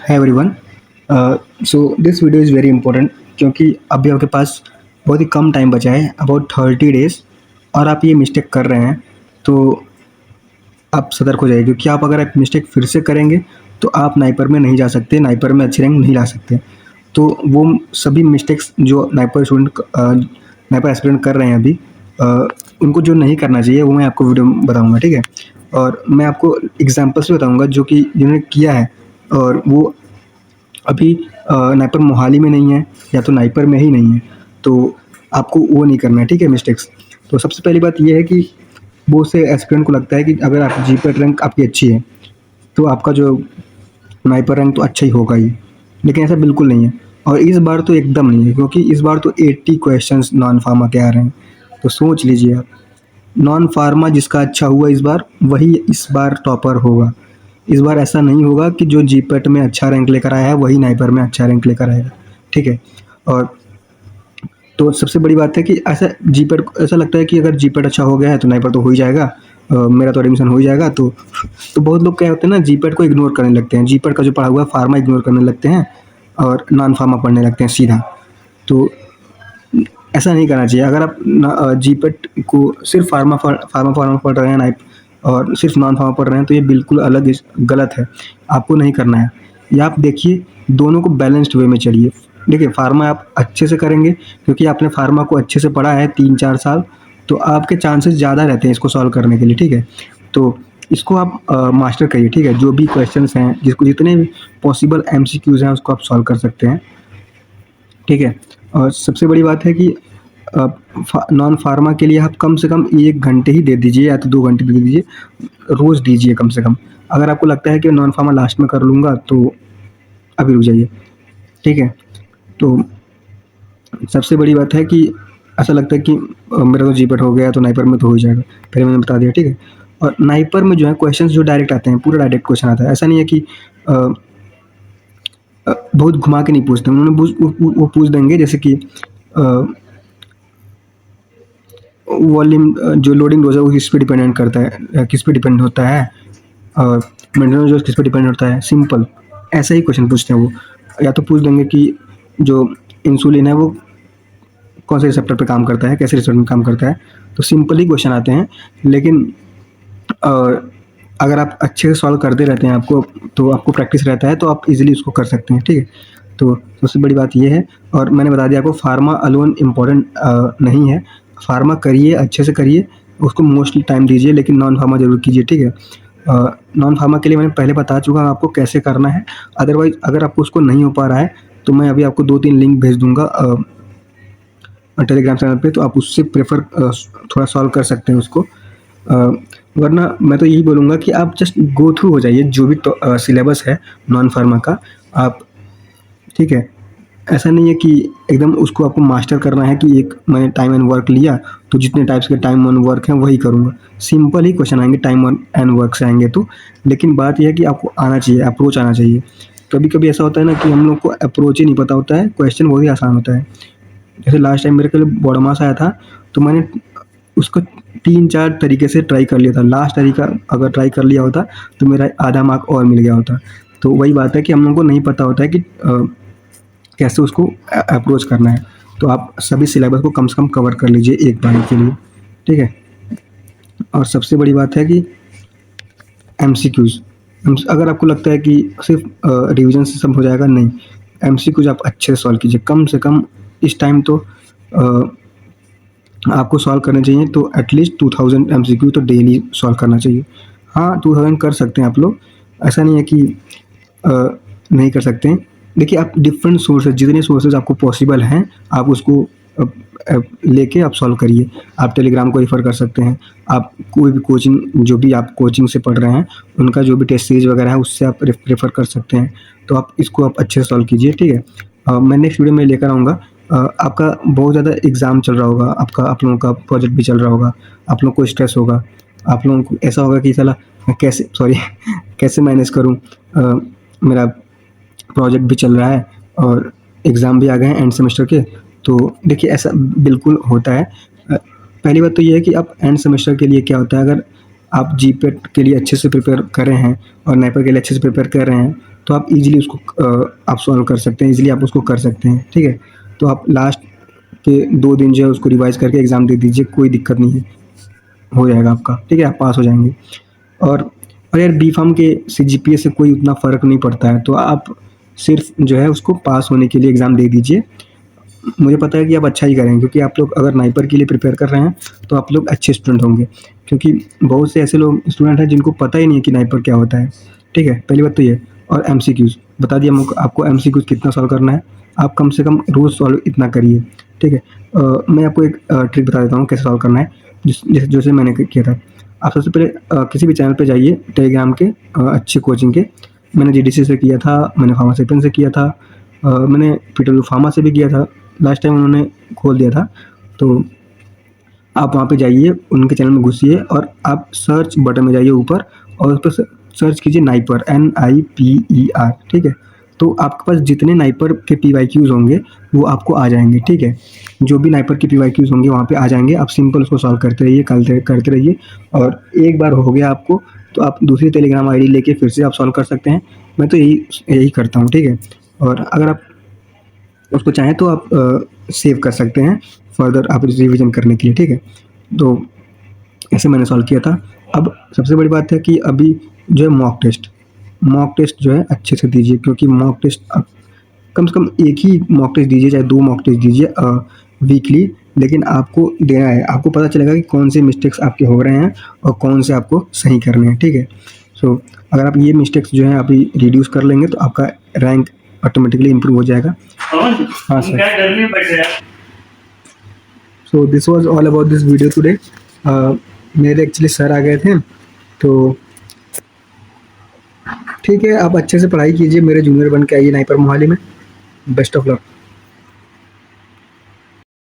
Hi everyone. So this video is very important क्योंकि अभी आपके पास बहुत ही कम टाइम बचा है, अबाउट 30 डेज़, और आप ये मिस्टेक कर रहे हैं तो आप सतर्क हो जाइए, क्योंकि आप अगर एक मिस्टेक फिर से करेंगे तो आप नाइपर में नहीं जा सकते, नाइपर में अच्छी रैंक नहीं ला सकते। तो वो सभी मिस्टेक्स जो नाइपर एस्पिरेंट कर रहे हैं अभी, उनको जो नहीं करना चाहिए वो मैं आपको वीडियो में बताऊँगा, ठीक है? और मैं आपको एग्ज़ाम्पल्स भी बताऊँगा जो कि जिन्होंने किया है और वो अभी नाइपर मोहाली में नहीं है या तो नाइपर में ही नहीं है, तो आपको वो नहीं करना है, ठीक है, मिस्टेक्स। तो सबसे पहली बात ये है कि बहुत से एस्पिरेंट को लगता है कि अगर आप जीपेट रैंक आपकी अच्छी है तो आपका जो नाइपर रैंक तो अच्छा ही होगा ही, लेकिन ऐसा बिल्कुल नहीं है। और इस बार तो एकदम नहीं है, क्योंकि इस बार तो 80 क्वेश्चंस नॉन फार्मा के आ रहे हैं। तो सोच लीजिए आप, नॉन फार्मा जिसका अच्छा हुआ इस बार, वही इस बार टॉपर होगा। इस बार ऐसा नहीं होगा कि जो जीपेट में अच्छा रैंक लेकर आया है वही नाइपर में अच्छा रैंक लेकर आएगा, ठीक है? और तो सबसे बड़ी बात है कि ऐसा जीपेट, ऐसा लगता है कि अगर जीपेट अच्छा हो गया है तो नाइपर तो हो ही जाएगा, मेरा तो एडमिशन हो ही जाएगा। तो बहुत लोग क्या होते हैं ना, जीपेट को इग्नोर करने लगते हैं, जीपेट का जो पढ़ा हुआ है फार्मा इग्नोर करने लगते हैं और नॉन फार्मा पढ़ने लगते हैं सीधा। तो ऐसा नहीं करना चाहिए। अगर आप जीपेट को सिर्फ फार्मा पढ़ रहे हैं नाइप और सिर्फ नॉन फार्मा पढ़ रहे हैं तो ये बिल्कुल अलग गलत है, आपको नहीं करना है। या आप देखिए, दोनों को बैलेंस्ड वे में चलिए। देखिए, फार्मा आप अच्छे से करेंगे क्योंकि आपने फार्मा को अच्छे से पढ़ा है 3-4 साल, तो आपके चांसेस ज़्यादा रहते हैं इसको सॉल्व करने के लिए, ठीक है? तो इसको आप मास्टर करिए, ठीक है? जो भी क्वेश्चंस हैं, जिसको जितने भी पॉसिबल एमसीक्यूज़ हैं उसको आप सॉल्व कर सकते हैं, ठीक है? और सबसे बड़ी बात है कि नॉन फार्मा के लिए आप कम से कम 1 घंटे ही दे दीजिए या तो 2 घंटे दे दीजिए, रोज़ दीजिए कम से कम। अगर आपको लगता है कि नॉन फार्मा लास्ट में कर लूँगा तो अभी रुक जाइए, ठीक है? तो सबसे बड़ी बात है कि ऐसा लगता है कि मेरा तो जीपेट हो गया तो नाइपर में तो हो ही जाएगा, पहले मैंने बता दिया, ठीक है? और नाइपर में जो है क्वेश्चंस जो डायरेक्ट आते हैं, पूरा डायरेक्ट क्वेश्चन आता है। ऐसा नहीं है कि बहुत घुमा के नहीं पूछते, उन्होंने वो पूछ देंगे जैसे कि वॉल्यूम, जो लोडिंग डोज है वो किस पे डिपेंडेंट करता है, किस पे डिपेंड होता है, और मेंटेनेंस डोज किस पे डिपेंड होता है, सिंपल ऐसा ही क्वेश्चन पूछते हैं वो। या तो पूछ देंगे कि जो इंसुलिन है वो कौन से रिसेप्टर पे काम करता है, कैसे रिसेप्टर में काम करता है। तो सिंपल ही क्वेश्चन आते हैं, लेकिन अगर आप अच्छे से सॉल्व करते रहते हैं, तो आपको प्रैक्टिस रहता है तो आप इजीली उसको कर सकते हैं, ठीक है? तो सबसे बड़ी बात ये है। और मैंने बता दिया आपको, फार्मा अलोन इम्पॉर्टेंट नहीं है। फार्मा करिए, अच्छे से करिए, उसको मोस्टली टाइम दीजिए, लेकिन नॉन फार्मा ज़रूर कीजिए, ठीक है? नॉन फार्मा के लिए मैंने पहले बता चुका हूँ आपको कैसे करना है। अदरवाइज़ अगर आपको उसको नहीं हो पा रहा है तो मैं अभी आपको 2-3 लिंक भेज दूँगा टेलीग्राम चैनल पे, तो आप उससे थोड़ा सॉल्व कर सकते हैं उसको। वरना मैं तो यही बोलूँगा कि आप जस्ट गो थ्रू हो जाइए जो भी सिलेबस है नॉन फार्मा का, आप, ठीक है? ऐसा नहीं है कि एकदम उसको आपको मास्टर करना है कि एक मैंने टाइम एंड वर्क लिया तो जितने टाइप्स के टाइम एंड वर्क हैं वही करूँगा। सिंपल ही क्वेश्चन आएंगे, टाइम एंड वर्क से आएंगे तो। लेकिन बात यह है कि आपको आना चाहिए, अप्रोच आना चाहिए। कभी कभी ऐसा होता है ना कि हम लोग को अप्रोच ही नहीं पता होता है, क्वेश्चन बहुत ही आसान होता है। जैसे लास्ट टाइम मेरे के लिए बॉडमास आया था, तो मैंने उसको 3-4 तरीके से ट्राई कर लिया था। लास्ट तरीका अगर ट्राई कर लिया होता तो मेरा आधा मार्क और मिल गया होता। तो वही बात है कि हम लोग को नहीं पता होता है कि कैसे उसको अप्रोच करना है। तो आप सभी सिलेबस को कम से कम कवर कर लीजिए एक बार के लिए, ठीक है? और सबसे बड़ी बात है कि एमसीक्यूज़, अगर आपको लगता है कि सिर्फ रिवीजन से सब हो जाएगा, नहीं, एमसीक्यूज़ आप अच्छे से सॉल्व कीजिए। कम से कम इस टाइम तो आपको सॉल्व करने चाहिए, तो एटलीस्ट 2000 एमसीक्यू तो डेली सॉल्व करना चाहिए। हाँ, 2000 कर सकते हैं आप लोग, ऐसा नहीं है कि नहीं कर सकते हैं। देखिए, आप डिफरेंट सोर्सेज, जितने सोर्सेज आपको पॉसिबल हैं आप उसको लेके आप सॉल्व करिए। आप टेलीग्राम को रेफ़र कर सकते हैं, आप कोई भी कोचिंग, जो भी आप कोचिंग से पढ़ रहे हैं उनका जो भी टेस्ट सीरीज वगैरह है उससे आप रेफ़र कर सकते हैं। तो आप इसको आप अच्छे से सॉल्व कीजिए, ठीक है? मैं नेक्स्ट वीडियो में लेकर आऊँगा। आपका बहुत ज़्यादा एग्ज़ाम चल रहा होगा, आप लोगों का प्रोजेक्ट भी चल रहा होगा, आप लोगों को स्ट्रेस होगा, आप लोगों को ऐसा होगा कि साला मैं कैसे मैनेज करूँ, मेरा प्रोजेक्ट भी चल रहा है और एग्ज़ाम भी आ गए हैं एंड सेमेस्टर के। तो देखिए, ऐसा बिल्कुल होता है। पहली बात तो ये है कि आप एंड सेमेस्टर के लिए क्या होता है, अगर आप जीपेट के लिए अच्छे से प्रिपेयर कर रहे हैं और नाइपर के लिए अच्छे से प्रिपेयर कर रहे हैं तो आप इजीली उसको आप सॉल्व कर सकते हैं, इजीली आप उसको कर सकते हैं, ठीक है। तो आप लास्ट के 2 दिन जो है उसको रिवाइज़ करके एग्ज़ाम दे दीजिए, कोई दिक्कत नहीं है, हो जाएगा आपका, ठीक है, आप पास हो जाएँगे। और यार बी-फार्म के सीजीपीए से कोई उतना फ़र्क नहीं पड़ता है, तो आप सिर्फ़ जो है उसको पास होने के लिए एग्ज़ाम दे दीजिए। मुझे पता है कि आप अच्छा ही करेंगे, क्योंकि आप लोग अगर नाइपर के लिए प्रिपेयर कर रहे हैं, तो आप लोग अच्छे स्टूडेंट होंगे। क्योंकि बहुत से ऐसे लोग स्टूडेंट हैं जिनको पता ही नहीं है कि नाइपर क्या होता है, ठीक है? पहली बात तो ये। और एमसीक्यूज़ बता दिया हमको, आपको एमसीक्यूज़ कितना सॉल्व करना है, आप कम से कम रोज़ सॉल्व इतना करिए, ठीक है? मैं आपको एक ट्रिक बता देता हूँ कैसे सॉल्व करना है, जैसे मैंने किया था। आप सबसे पहले किसी भी चैनल पे जाइए टेलीग्राम के, अच्छी कोचिंग के। मैंने जीडीसी से किया था, मैंने फार्मासेपियन से किया था, मैंने पीडब्ल्यू फार्मा से भी किया था। लास्ट टाइम उन्होंने खोल दिया था, तो आप वहाँ पे जाइए, उनके चैनल में घुसिए और आप सर्च बटन में जाइए ऊपर और उस पर सर्च कीजिए नाइपर, NIPER, ठीक है। तो आपके पास जितने नाइपर के PYQs होंगे वो आपको आ जाएंगे, ठीक है। जो भी नाइपर के PYQs होंगे वहाँ पे आ जाएंगे, आप सिंपल उसको सॉल्व करते रहिए, करते रहिए। और एक बार हो गया आपको, तो आप दूसरी टेलीग्राम आईडी लेके फिर से आप सॉल्व कर सकते हैं। मैं तो यही यही करता हूँ, ठीक है। और अगर आप उसको चाहें तो आप सेव कर सकते हैं फर्दर आप रिवीजन करने के लिए, ठीक है। तो ऐसे मैंने सॉल्व किया था। अब सबसे बड़ी बात है कि अभी जो है मॉक टेस्ट जो है अच्छे से दीजिए, क्योंकि मॉक टेस्ट अब कम से कम एक ही मॉक टेस्ट दीजिए, चाहे 2 मॉक टेस्ट दीजिए वीकली, लेकिन आपको देना है, आपको पता चलेगा कि कौन से मिस्टेक्स आपके हो रहे हैं और कौन से आपको सही करने हैं, ठीक है। सो अगर आप ये मिस्टेक्स जो हैं अभी रिड्यूस कर लेंगे तो आपका रैंक ऑटोमेटिकली इम्प्रूव हो जाएगा। हाँ सर। क्या गर्मी पड़ रहा है। So this was all about this video today. मेरे एक्चुअली सर आ गए थे, तो ठीक है, आप अच्छे से पढ़ाई कीजिए, मेरे जूनियर बन के आइए नाइपर मोहाली में। Best of luck.